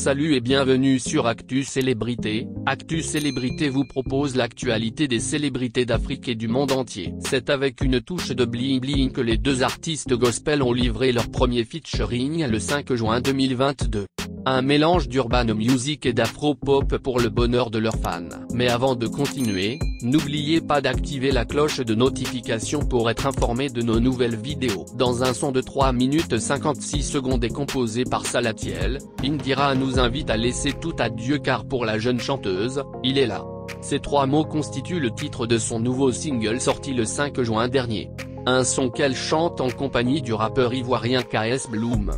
Salut et bienvenue sur Actu Célébrité. Actu Célébrité vous propose l'actualité des célébrités d'Afrique et du monde entier. C'est avec une touche de bling bling que les deux artistes gospel ont livré leur premier featuring le 5 juin 2022. Un mélange d'urban music et d'afro-pop pour le bonheur de leurs fans. Mais avant de continuer, n'oubliez pas d'activer la cloche de notification pour être informé de nos nouvelles vidéos. Dans un son de 3 minutes 56 secondes et composé par Salatiel, Indira nous invite à laisser tout à Dieu car pour la jeune chanteuse, il est là. Ces 3 mots constituent le titre de son nouveau single sorti le 5 juin dernier. Un son qu'elle chante en compagnie du rappeur ivoirien KS Bloom.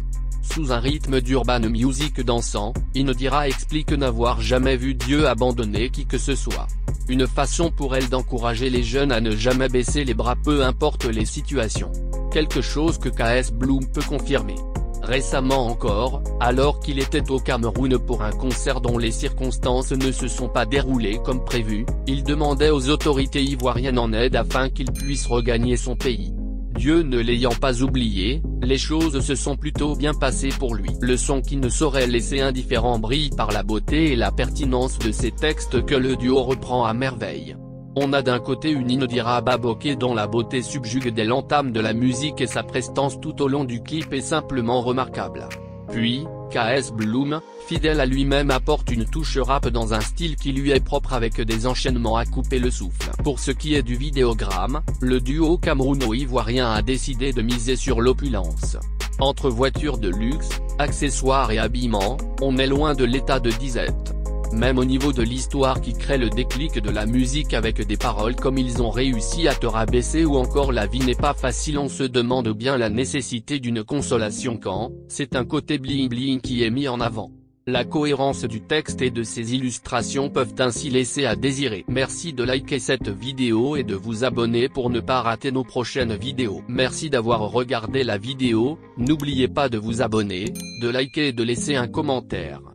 Sous un rythme d'urban music dansant, Indira explique n'avoir jamais vu Dieu abandonner qui que ce soit. Une façon pour elle d'encourager les jeunes à ne jamais baisser les bras peu importe les situations. Quelque chose que KS Bloom peut confirmer. Récemment encore, alors qu'il était au Cameroun pour un concert dont les circonstances ne se sont pas déroulées comme prévu, il demandait aux autorités ivoiriennes en aide afin qu'il puisse regagner son pays. Dieu ne l'ayant pas oublié, les choses se sont plutôt bien passées pour lui. Le son qui ne saurait laisser indifférent brille par la beauté et la pertinence de ses textes que le duo reprend à merveille. On a d'un côté une Indira Baboké dont la beauté subjugue dès l'entame de la musique et sa prestance tout au long du clip est simplement remarquable. Puis, KS Bloom, fidèle à lui-même apporte une touche rap dans un style qui lui est propre avec des enchaînements à couper le souffle. Pour ce qui est du vidéogramme, le duo camerouno-ivoirien a décidé de miser sur l'opulence. Entre voitures de luxe, accessoires et habillements, on est loin de l'état de disette. Même au niveau de l'histoire qui crée le déclic de la musique avec des paroles comme ils ont réussi à te rabaisser ou encore la vie n'est pas facile, on se demande bien la nécessité d'une consolation quand c'est un côté bling bling qui est mis en avant. La cohérence du texte et de ses illustrations peuvent ainsi laisser à désirer. Merci de liker cette vidéo et de vous abonner pour ne pas rater nos prochaines vidéos. Merci d'avoir regardé la vidéo, n'oubliez pas de vous abonner, de liker et de laisser un commentaire.